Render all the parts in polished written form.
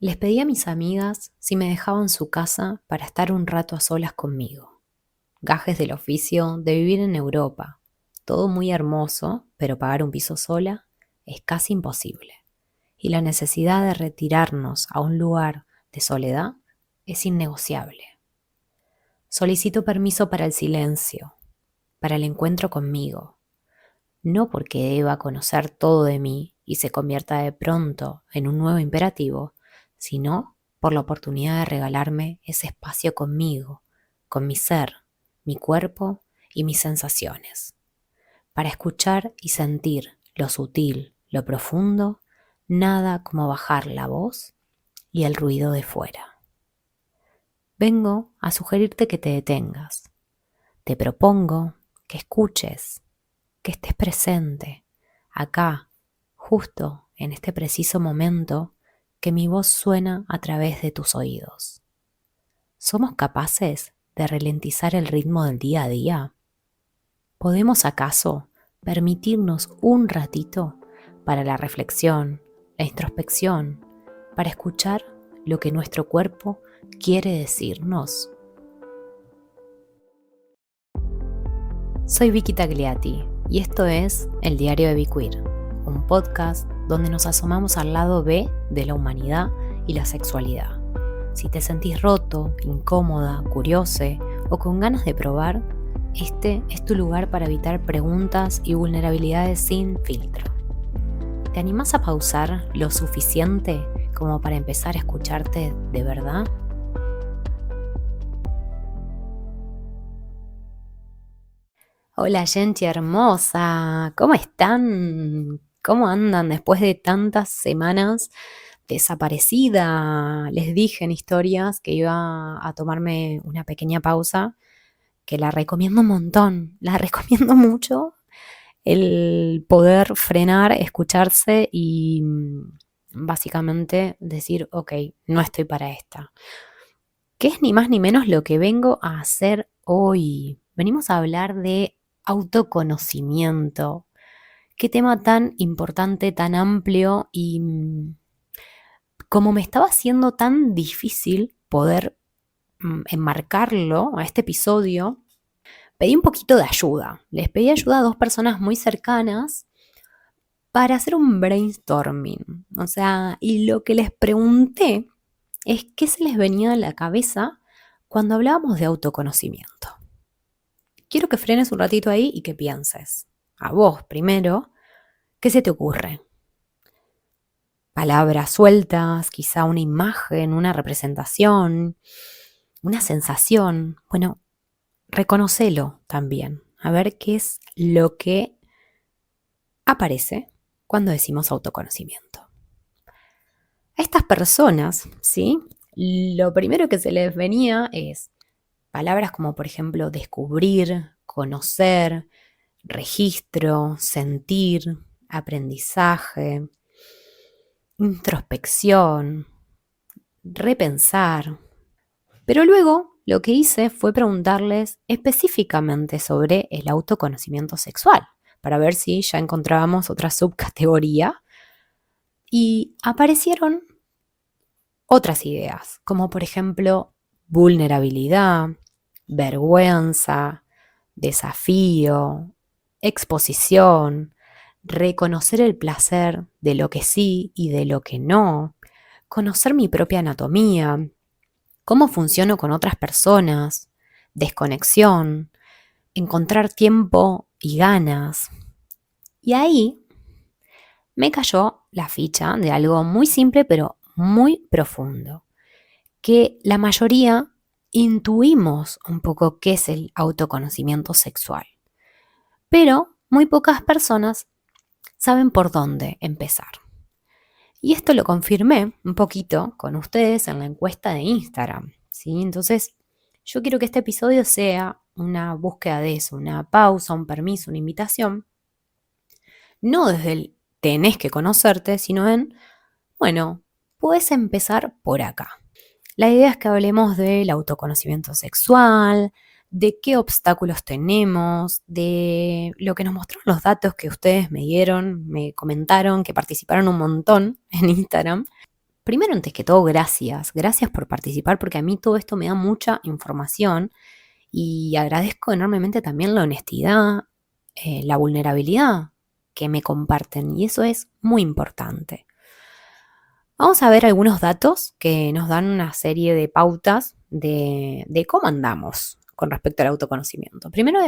Les pedí a mis amigas si me dejaban su casa para estar un rato a solas conmigo. Gajes del oficio de vivir en Europa. Todo muy hermoso, pero pagar un piso sola es casi imposible. Y la necesidad de retirarnos a un lugar de soledad es innegociable. Solicito permiso para el silencio, para el encuentro conmigo. No porque deba conocer todo de mí y se convierta de pronto en un nuevo imperativo, sino por la oportunidad de regalarme ese espacio conmigo, con mi ser, mi cuerpo y mis sensaciones, para escuchar y sentir lo sutil, lo profundo, nada como bajar la voz y el ruido de fuera. Vengo a sugerirte que te detengas. Te propongo que escuches, que estés presente, acá, justo en este preciso momento que mi voz suena a través de tus oídos. ¿Somos capaces de ralentizar el ritmo del día a día? ¿Podemos acaso permitirnos un ratito para la reflexión, la introspección, para escuchar lo que nuestro cuerpo quiere decirnos? Soy Vicky Tagliati y esto es El Diario de Biqueer, un podcast donde nos asomamos al lado B de la humanidad y la sexualidad. Si te sentís roto, incómoda, curiosa o con ganas de probar, este es tu lugar para evitar preguntas y vulnerabilidades sin filtro. ¿Te animás a pausar lo suficiente como para empezar a escucharte de verdad? Hola, gente hermosa, ¿cómo están? ¿Cómo andan después de tantas semanas desaparecida? Les dije en historias que iba a tomarme una pequeña pausa, que la recomiendo un montón, la recomiendo mucho, el poder frenar, escucharse y básicamente decir, ok, no estoy para esta. ¿Qué es ni más ni menos lo que vengo a hacer hoy? Venimos a hablar de autoconocimiento. Qué tema tan importante, tan amplio y como me estaba haciendo tan difícil poder enmarcarlo a este episodio, pedí un poquito de ayuda. Les pedí ayuda a dos personas muy cercanas para hacer un brainstorming. O sea, y lo que les pregunté es qué se les venía a la cabeza cuando hablábamos de autoconocimiento. Quiero que frenes un ratito ahí y que pienses. A vos primero, ¿qué se te ocurre? Palabras sueltas, quizá una imagen, una representación, una sensación. Bueno, reconócelo también. A ver qué es lo que aparece cuando decimos autoconocimiento. A estas personas, ¿sí? Lo primero que se les venía es palabras como, por ejemplo, descubrir, conocer, registro, sentir, aprendizaje, introspección, repensar. Pero luego lo que hice fue preguntarles específicamente sobre el autoconocimiento sexual, para ver si ya encontrábamos otra subcategoría. Y aparecieron otras ideas, como por ejemplo vulnerabilidad, vergüenza, desafío, exposición, reconocer el placer de lo que sí y de lo que no, conocer mi propia anatomía, cómo funciono con otras personas, desconexión, encontrar tiempo y ganas. Y ahí me cayó la ficha de algo muy simple pero muy profundo, que la mayoría intuimos un poco qué es el autoconocimiento sexual, pero muy pocas personas saben por dónde empezar. Y esto lo confirmé un poquito con ustedes en la encuesta de Instagram, ¿sí? Entonces, yo quiero que este episodio sea una búsqueda de eso, una pausa, un permiso, una invitación, no desde el tenés que conocerte, sino en, bueno, puedes empezar por acá. La idea es que hablemos del autoconocimiento sexual, de qué obstáculos tenemos, de lo que nos mostraron los datos que ustedes me dieron, me comentaron, que participaron un montón en Instagram, primero, antes que todo, gracias. Gracias por participar, porque a mí todo esto me da mucha información y agradezco enormemente también la honestidad, la vulnerabilidad que me comparten, y eso es muy importante. Vamos a ver algunos datos que nos dan una serie de pautas de cómo andamos con respecto al autoconocimiento. Primero,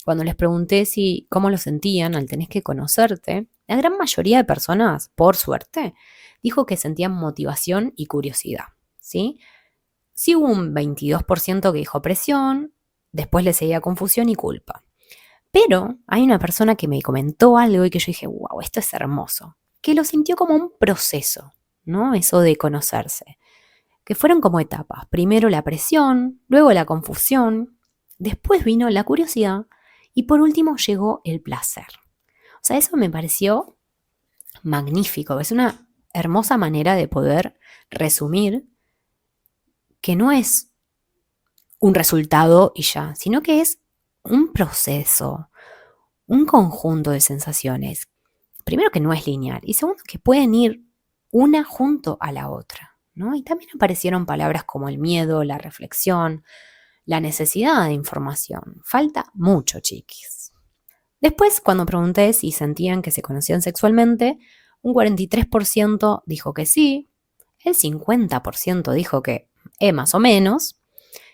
cuando les pregunté cómo lo sentían al tener que conocerte, la gran mayoría de personas, por suerte, dijo que sentían motivación y curiosidad, ¿sí? Sí hubo un 22% que dijo presión, después le seguía confusión y culpa. Pero hay una persona que me comentó algo y que yo dije, wow, esto es hermoso, que lo sintió como un proceso, ¿no? Eso de conocerse, que fueron como etapas. Primero la presión, luego la confusión, después vino la curiosidad y por último llegó el placer. O sea, eso me pareció magnífico, es una hermosa manera de poder resumir que no es un resultado y ya, sino que es un proceso, un conjunto de sensaciones. Primero, que no es lineal, y segundo, que pueden ir una junto a la otra, ¿no? Y también aparecieron palabras como el miedo, la reflexión, la necesidad de información. Falta mucho, chiquis. Después, cuando pregunté si sentían que se conocían sexualmente, un 43% dijo que sí, el 50% dijo que más o menos,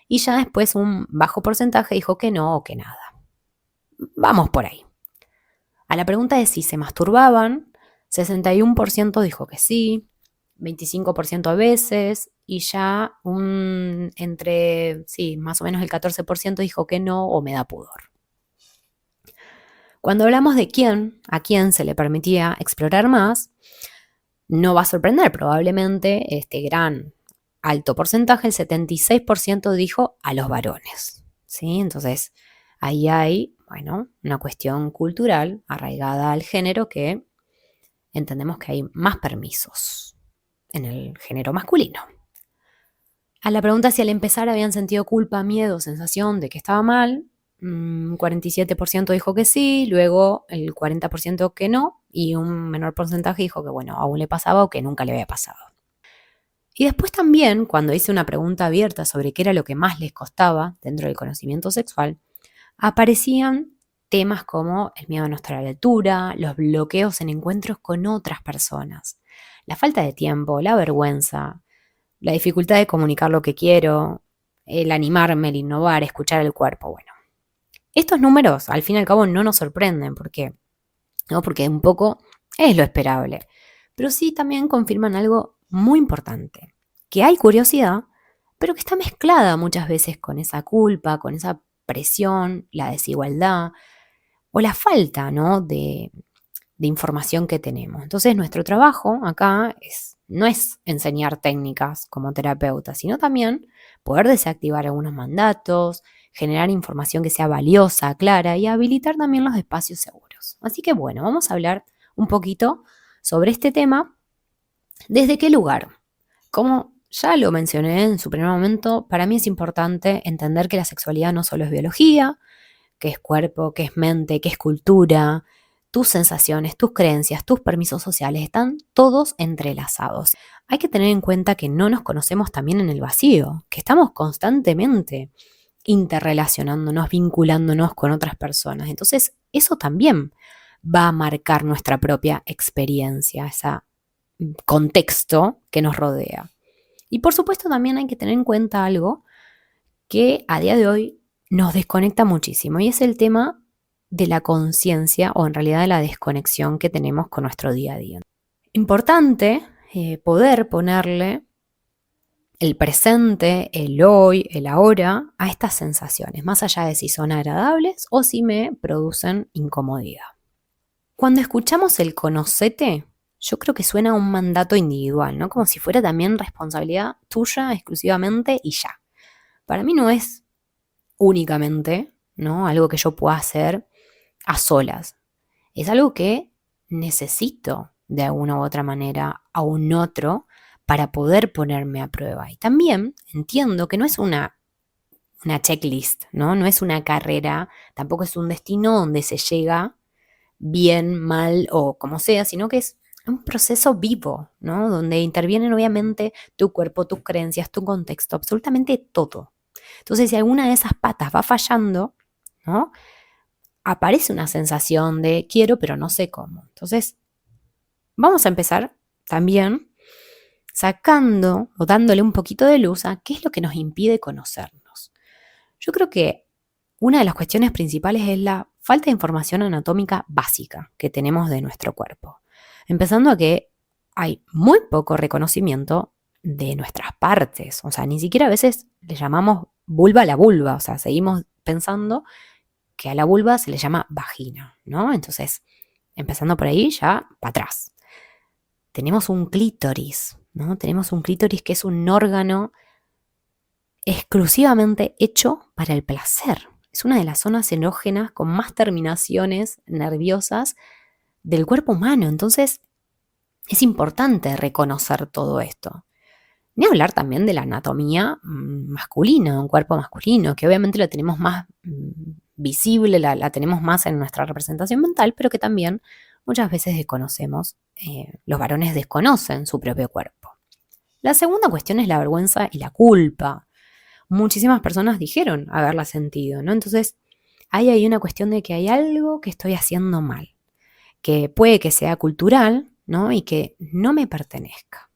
y ya después un bajo porcentaje dijo que no o que nada. Vamos por ahí. A la pregunta de si se masturbaban, 61% dijo que sí, 25% a veces, y ya más o menos el 14% dijo que no o me da pudor. Cuando hablamos de a quién se le permitía explorar más, no va a sorprender, probablemente este gran alto porcentaje, el 76% dijo a los varones, ¿sí? Entonces, ahí hay, una cuestión cultural arraigada al género que entendemos que hay más permisos en el género masculino. A la pregunta si al empezar habían sentido culpa, miedo, sensación de que estaba mal, 47% dijo que sí, luego el 40% que no, y un menor porcentaje dijo que, aún le pasaba o que nunca le había pasado. Y después también, cuando hice una pregunta abierta sobre qué era lo que más les costaba dentro del conocimiento sexual, aparecían temas como el miedo a no estar a la altura, los bloqueos en encuentros con otras personas, la falta de tiempo, la vergüenza, la dificultad de comunicar lo que quiero, el animarme, el innovar, escuchar el cuerpo. Estos números al fin y al cabo no nos sorprenden. ¿Por qué? ¿No? Porque un poco es lo esperable. Pero sí también confirman algo muy importante, que hay curiosidad, pero que está mezclada muchas veces con esa culpa, con esa presión, la desigualdad o la falta, ¿no?, de información que tenemos. Entonces, nuestro trabajo acá no es enseñar técnicas como terapeuta, sino también poder desactivar algunos mandatos, generar información que sea valiosa, clara y habilitar también los espacios seguros. Así que vamos a hablar un poquito sobre este tema. ¿Desde qué lugar? Como ya lo mencioné en su primer momento, para mí es importante entender que la sexualidad no solo es biología, que es cuerpo, que es mente, que es cultura. Tus sensaciones, tus creencias, tus permisos sociales están todos entrelazados. Hay que tener en cuenta que no nos conocemos también en el vacío, que estamos constantemente interrelacionándonos, vinculándonos con otras personas. Entonces, eso también va a marcar nuestra propia experiencia, ese contexto que nos rodea. Y por supuesto también hay que tener en cuenta algo que a día de hoy nos desconecta muchísimo, y es el tema de la conciencia, o en realidad de la desconexión que tenemos con nuestro día a día. Importante poder ponerle el presente, el hoy, el ahora a estas sensaciones, más allá de si son agradables o si me producen incomodidad. Cuando escuchamos el conocete, yo creo que suena a un mandato individual, ¿no? Como si fuera también responsabilidad tuya exclusivamente y ya. Para mí no es únicamente, ¿no?, algo que yo pueda hacer a solas. Es algo que necesito de alguna u otra manera a un otro para poder ponerme a prueba. Y también entiendo que no es una checklist, ¿no? No es una carrera, tampoco es un destino donde se llega bien, mal o como sea, sino que es un proceso vivo, ¿no? Donde intervienen obviamente tu cuerpo, tus creencias, tu contexto, absolutamente todo. Entonces, si alguna de esas patas va fallando, ¿no? Aparece una sensación de quiero, pero no sé cómo. Entonces, vamos a empezar también sacando o dándole un poquito de luz a qué es lo que nos impide conocernos. Yo creo que una de las cuestiones principales es la falta de información anatómica básica que tenemos de nuestro cuerpo. Empezando a que hay muy poco reconocimiento de nuestras partes. O sea, ni siquiera a veces le llamamos vulva a la vulva. O sea, seguimos pensando que a la vulva se le llama vagina, ¿no? Entonces, empezando por ahí, ya para atrás. Tenemos un clítoris, ¿no? Tenemos un clítoris que es un órgano exclusivamente hecho para el placer. Es una de las zonas erógenas con más terminaciones nerviosas del cuerpo humano. Entonces, es importante reconocer todo esto. Ni hablar también de la anatomía masculina, un cuerpo masculino, que obviamente lo tenemos más visible, la tenemos más en nuestra representación mental, pero que también muchas veces desconocemos, los varones desconocen su propio cuerpo. La segunda cuestión es la vergüenza y la culpa. Muchísimas personas dijeron haberla sentido, ¿no? Entonces, ahí hay una cuestión de que hay algo que estoy haciendo mal, que puede que sea cultural, ¿no? Y que no me pertenezca.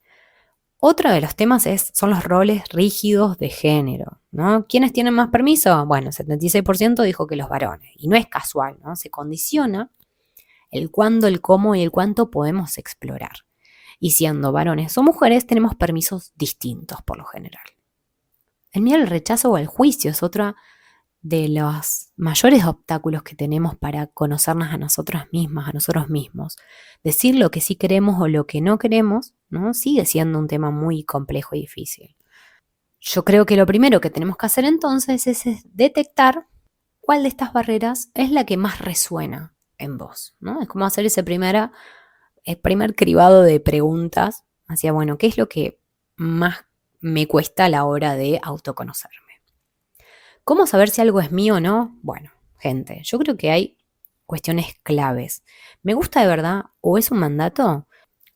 Otro de los temas son los roles rígidos de género, ¿no? ¿Quiénes tienen más permiso? Bueno, el 76% dijo que los varones. Y no es casual, ¿no? Se condiciona el cuándo, el cómo y el cuánto podemos explorar. Y siendo varones o mujeres, tenemos permisos distintos por lo general. El miedo al rechazo o al juicio es otra de los mayores obstáculos que tenemos para conocernos a nosotras mismas, a nosotros mismos. Decir lo que sí queremos o lo que no queremos, ¿no? Sigue siendo un tema muy complejo y difícil. Yo creo que lo primero que tenemos que hacer entonces es detectar cuál de estas barreras es la que más resuena en vos, ¿no? Es como hacer el primer cribado de preguntas hacia, bueno, ¿qué es lo que más me cuesta a la hora de autoconocerme? ¿Cómo saber si algo es mío o no? Bueno, gente, yo creo que hay cuestiones claves. ¿Me gusta de verdad o es un mandato?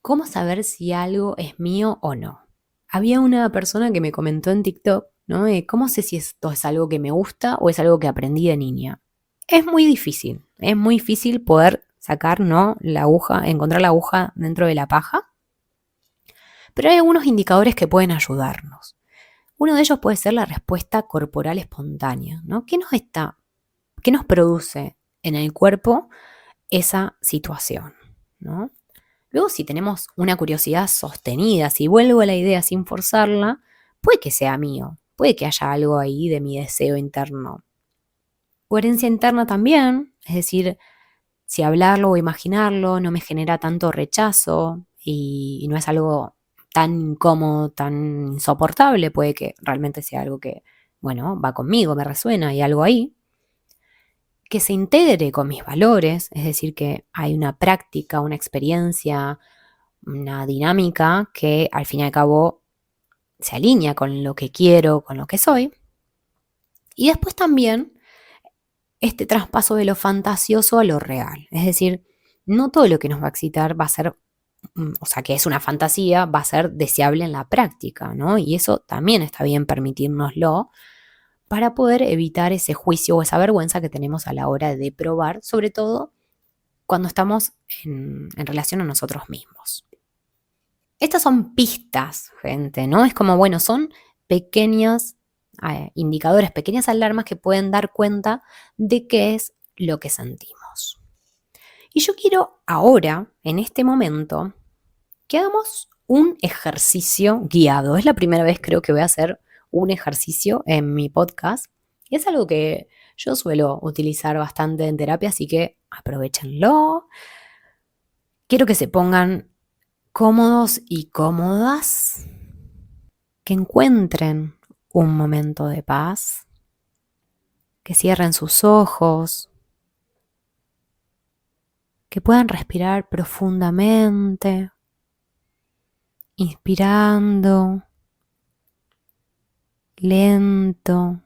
¿Cómo saber si algo es mío o no? Había una persona que me comentó en TikTok, ¿no? ¿Cómo sé si esto es algo que me gusta o es algo que aprendí de niña? Es muy difícil poder sacar, ¿no? La aguja, encontrar la aguja dentro de la paja, pero hay algunos indicadores que pueden ayudarnos. Uno de ellos puede ser la respuesta corporal espontánea, ¿no? ¿Qué nos produce en el cuerpo esa situación, ¿no? Luego, si tenemos una curiosidad sostenida, si vuelvo a la idea sin forzarla, puede que sea mío, puede que haya algo ahí de mi deseo interno. Coherencia interna también, es decir, si hablarlo o imaginarlo no me genera tanto rechazo y no es algo tan incómodo, tan insoportable, puede que realmente sea algo que, bueno, va conmigo, me resuena, hay algo ahí. Que se integre con mis valores, es decir, que hay una práctica, una experiencia, una dinámica que al fin y al cabo se alinea con lo que quiero, con lo que soy. Y después también este traspaso de lo fantasioso a lo real. Es decir, no todo lo que nos va a excitar va a ser, o sea, que es una fantasía, va a ser deseable en la práctica, ¿no? Y eso también está bien permitírnoslo para poder evitar ese juicio o esa vergüenza que tenemos a la hora de probar, sobre todo cuando estamos en relación a nosotros mismos. Estas son pistas, gente, ¿no? Es como, bueno, son pequeños indicadores, pequeñas alarmas que pueden dar cuenta de qué es lo que sentimos. Y yo quiero ahora, en este momento, que hagamos un ejercicio guiado. Es la primera vez creo que voy a hacer un ejercicio en mi podcast. Y es algo que yo suelo utilizar bastante en terapia, así que aprovechenlo. Quiero que se pongan cómodos y cómodas, que encuentren un momento de paz, que cierren sus ojos, que puedan respirar profundamente, inspirando lento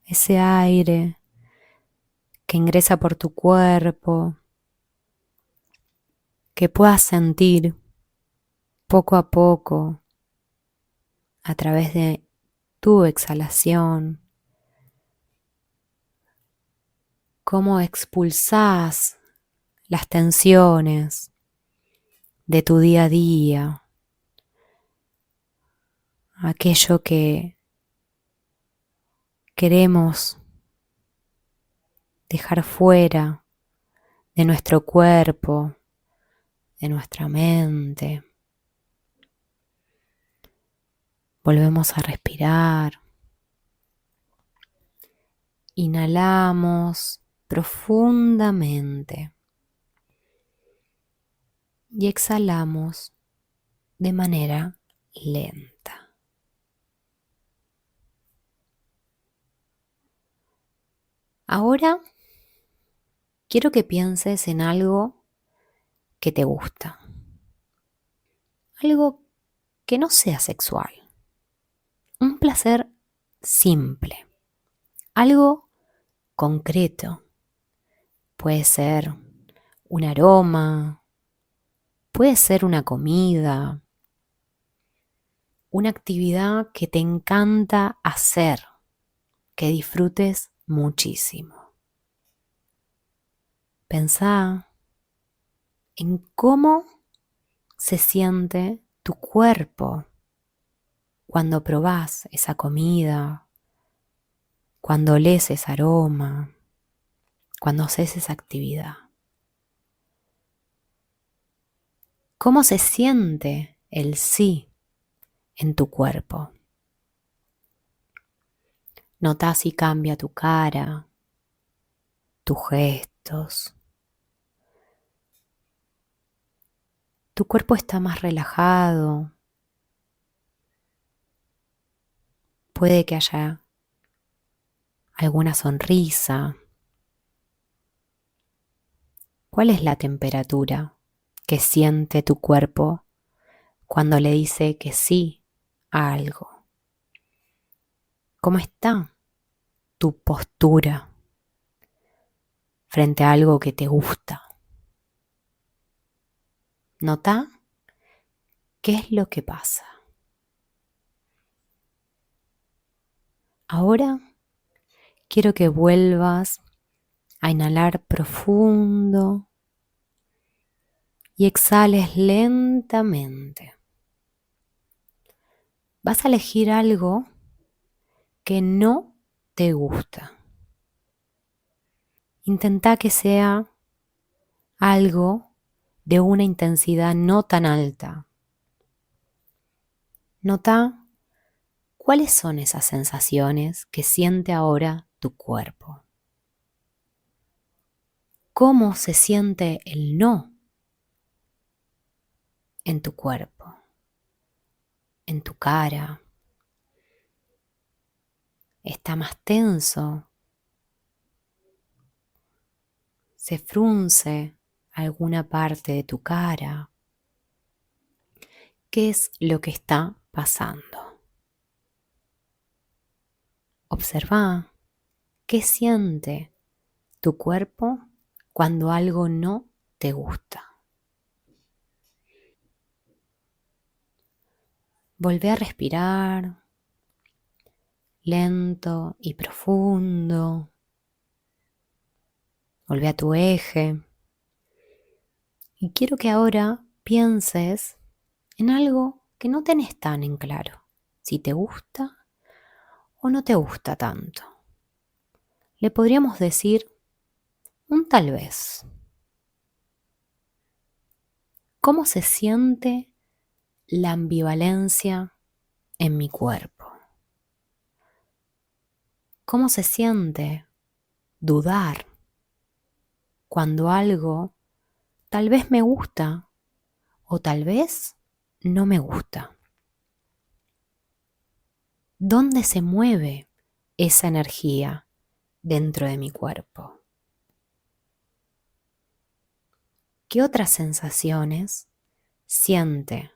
ese aire que ingresa por tu cuerpo que puedas sentir poco a poco a través de tu exhalación cómo expulsás las tensiones de tu día a día, aquello que queremos dejar fuera de nuestro cuerpo, de nuestra mente. Volvemos a respirar. Inhalamos profundamente y exhalamos de manera lenta. Ahora quiero que pienses en algo que te gusta, algo que no sea sexual, un placer simple, algo concreto. Puede ser un aroma, puede ser una comida, una actividad que te encanta hacer, que disfrutes muchísimo. Pensá en cómo se siente tu cuerpo cuando probás esa comida, cuando olés ese aroma, cuando haces esa actividad. ¿Cómo se siente el sí en tu cuerpo? Notá si cambia tu cara, tus gestos. Tu cuerpo está más relajado. Puede que haya alguna sonrisa. ¿Cuál es la temperatura que siente tu cuerpo cuando le dice que sí a algo? ¿Cómo está tu postura frente a algo que te gusta? Nota qué es lo que pasa. Ahora quiero que vuelvas a inhalar profundo y exhales lentamente. Vas a elegir algo que no te gusta. Intenta que sea algo de una intensidad no tan alta. Nota cuáles son esas sensaciones que siente ahora tu cuerpo. ¿Cómo se siente el no en tu cuerpo, en tu cara? ¿Está más tenso? ¿Se frunce alguna parte de tu cara? ¿Qué es lo que está pasando? Observa qué siente tu cuerpo cuando algo no te gusta. Volvé a respirar lento y profundo. Volvé a tu eje. Y quiero que ahora pienses en algo que no tenés tan en claro. Si te gusta o no te gusta tanto. Le podríamos decir un tal vez. ¿Cómo se siente la ambivalencia en mi cuerpo? ¿Cómo se siente dudar cuando algo tal vez me gusta o tal vez no me gusta? ¿Dónde se mueve esa energía dentro de mi cuerpo? ¿Qué otras sensaciones siente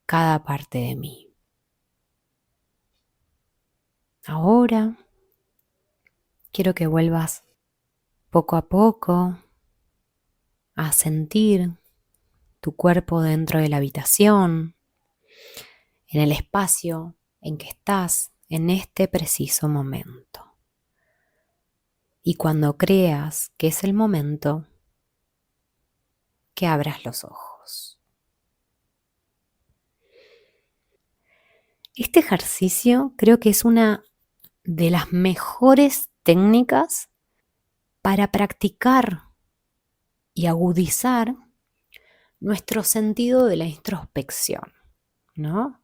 cada parte de mí? Ahora quiero que vuelvas poco a poco a sentir tu cuerpo dentro de la habitación, en el espacio en que estás en este preciso momento. Y cuando creas que es el momento, que abras los ojos. Este ejercicio creo que es una de las mejores técnicas para practicar y agudizar nuestro sentido de la introspección, ¿no?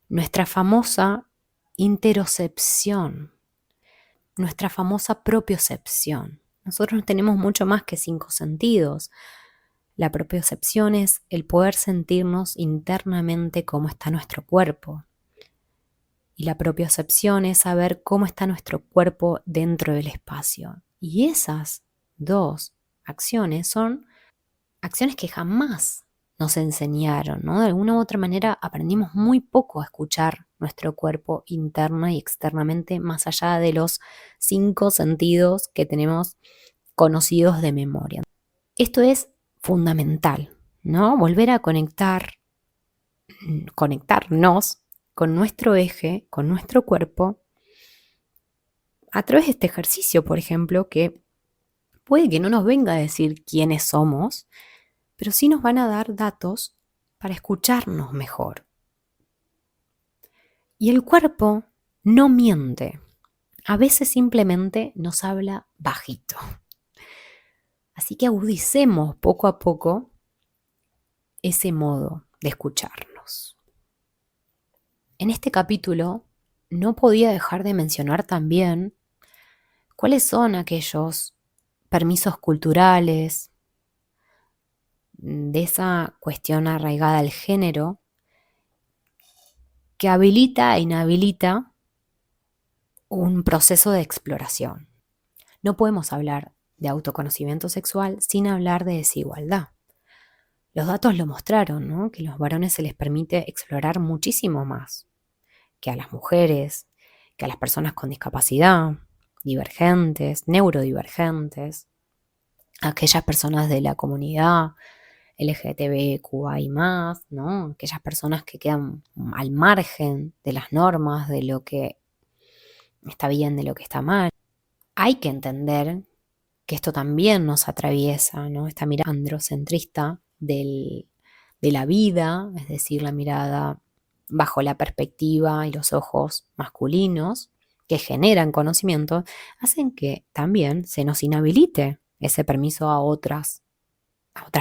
Nuestra famosa interocepción, nuestra famosa propiocepción. Nosotros tenemos mucho más que 5 sentidos. La propiocepción es el poder sentirnos internamente cómo está nuestro cuerpo. Y la propiocepción es saber cómo está nuestro cuerpo dentro del espacio. Y esas dos acciones son acciones que jamás nos enseñaron, ¿no? De alguna u otra manera aprendimos muy poco a escuchar nuestro cuerpo interna y externamente, más allá de los 5 sentidos que tenemos conocidos de memoria. Esto es fundamental, ¿no? Volver a conectarnos con nuestro eje, con nuestro cuerpo, a través de este ejercicio, por ejemplo, que puede que no nos venga a decir quiénes somos, pero sí nos van a dar datos para escucharnos mejor. Y el cuerpo no miente, a veces simplemente nos habla bajito. Así que agudicemos poco a poco ese modo de escucharnos. En este capítulo no podía dejar de mencionar también cuáles son aquellos permisos culturales, de esa cuestión arraigada al género, que habilita e inhabilita un proceso de exploración. No podemos hablar de autoconocimiento sexual sin hablar de desigualdad. Los datos lo mostraron, ¿no? Que a los varones se les permite explorar muchísimo más que a las mujeres, que a las personas con discapacidad, divergentes, neurodivergentes, aquellas personas de la comunidad LGTBQI+, ¿no? Aquellas personas que quedan al margen de las normas, de lo que está bien, de lo que está mal. Hay que entender que esto también nos atraviesa, ¿no? Esta mirada androcentrista de la vida, es decir, la mirada bajo la perspectiva y los ojos masculinos que generan conocimiento, hacen que también se nos inhabilite ese permiso a otras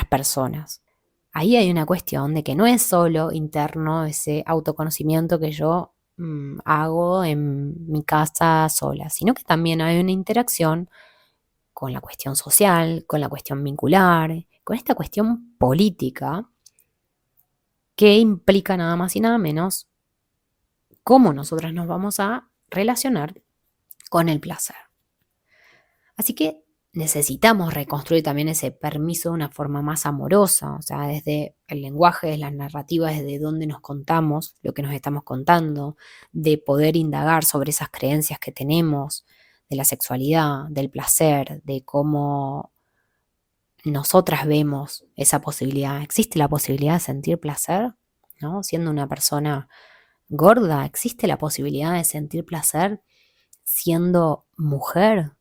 personas. Ahí hay una cuestión de que no es solo interno ese autoconocimiento que yo hago en mi casa sola, sino que también hay una interacción con la cuestión social, con la cuestión vincular, con esta cuestión política que implica nada más y nada menos cómo nosotras nos vamos a relacionar con el placer. Así que necesitamos reconstruir también ese permiso de una forma más amorosa, o sea, desde el lenguaje, desde las narrativas, desde dónde nos contamos lo que nos estamos contando, de poder indagar sobre esas creencias que tenemos, de la sexualidad, del placer, de cómo nosotras vemos esa posibilidad. ¿Existe la posibilidad de sentir placer? ¿No? Siendo una persona gorda, ¿existe la posibilidad de sentir placer siendo mujer?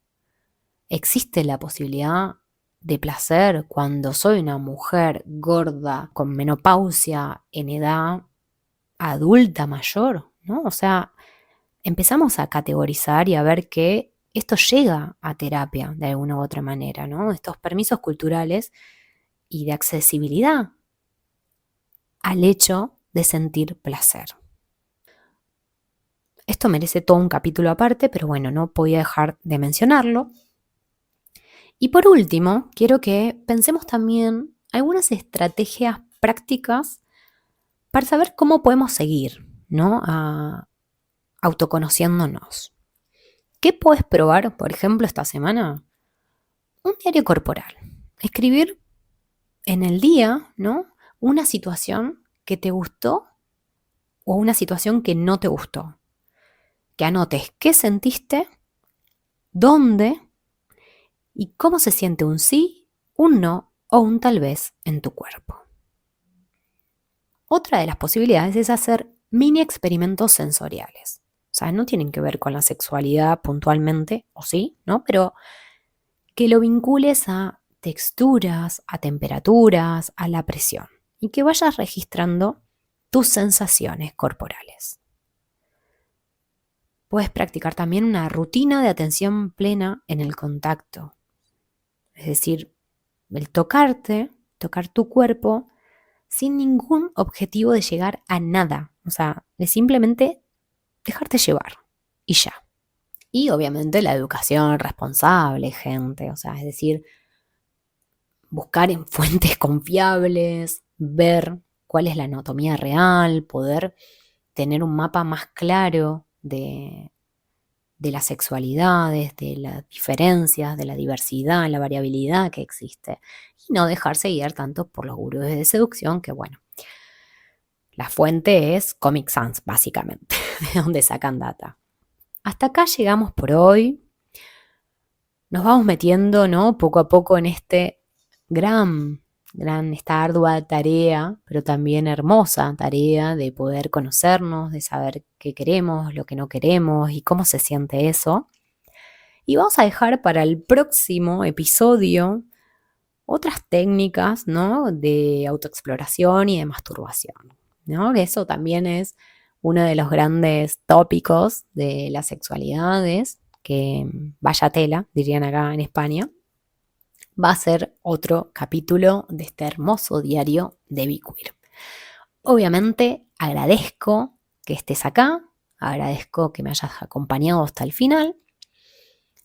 ¿Existe la posibilidad de placer cuando soy una mujer gorda con menopausia en edad adulta mayor? ¿No? O sea, empezamos a categorizar y a ver que esto llega a terapia de alguna u otra manera, ¿no? Estos permisos culturales y de accesibilidad al hecho de sentir placer. Esto merece todo un capítulo aparte, pero bueno, no podía dejar de mencionarlo. Y por último, quiero que pensemos también algunas estrategias prácticas para saber cómo podemos seguir, ¿no? Autoconociéndonos. ¿Qué puedes probar, por ejemplo, esta semana? Un diario corporal. Escribir en el día, ¿no? Una situación que te gustó o una situación que no te gustó. Que anotes qué sentiste, dónde y cómo se siente un sí, un no o un tal vez en tu cuerpo. Otra de las posibilidades es hacer mini experimentos sensoriales. O sea, no tienen que ver con la sexualidad puntualmente, o sí, ¿no? Pero que lo vincules a texturas, a temperaturas, a la presión y que vayas registrando tus sensaciones corporales. Puedes practicar también una rutina de atención plena en el contacto. Es decir, el tocarte, tocar tu cuerpo sin ningún objetivo de llegar a nada. O sea, de simplemente dejarte llevar y ya. Y obviamente la educación responsable, gente. O sea, es decir, buscar en fuentes confiables, ver cuál es la anatomía real, poder tener un mapa más claro de las sexualidades, de las diferencias, de la diversidad, la variabilidad que existe. Y no dejarse guiar tanto por los gurús de seducción, que bueno, la fuente es Comic Sans, básicamente, de donde sacan data. Hasta acá llegamos por hoy. Nos vamos metiendo, ¿no? Poco a poco en esta ardua tarea, pero también hermosa tarea de poder conocernos, de saber qué queremos, lo que no queremos y cómo se siente eso. Y vamos a dejar para el próximo episodio otras técnicas, ¿no? De autoexploración y de masturbación, ¿no? Que eso también es uno de los grandes tópicos de las sexualidades, que vaya tela, dirían acá en España. Va a ser otro capítulo de este hermoso diario de Be Queer. Obviamente agradezco que estés acá, agradezco que me hayas acompañado hasta el final.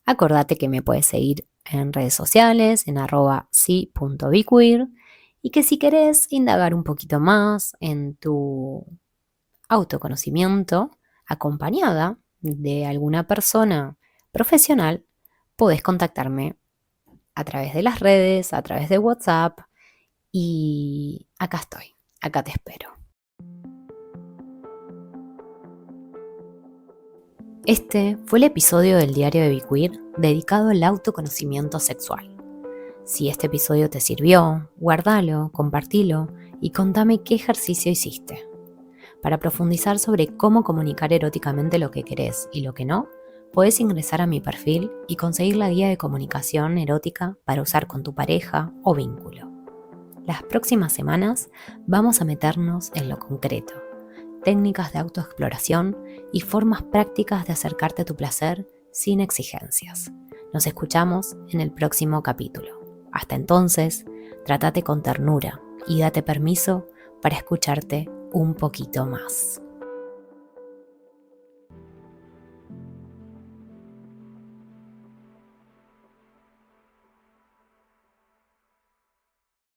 Acordate que me puedes seguir en redes sociales, en @si.bequeer, y que si querés indagar un poquito más en tu autoconocimiento, acompañada de alguna persona profesional, podés contactarme a través de las redes, a través de WhatsApp, y acá estoy, acá te espero. Este fue el episodio del diario de Be Queer dedicado al autoconocimiento sexual. Si este episodio te sirvió, guárdalo, compartilo y contame qué ejercicio hiciste. Para profundizar sobre cómo comunicar eróticamente lo que querés y lo que no, podés ingresar a mi perfil y conseguir la guía de comunicación erótica para usar con tu pareja o vínculo. Las próximas semanas vamos a meternos en lo concreto, técnicas de autoexploración y formas prácticas de acercarte a tu placer sin exigencias. Nos escuchamos en el próximo capítulo. Hasta entonces, trátate con ternura y date permiso para escucharte un poquito más.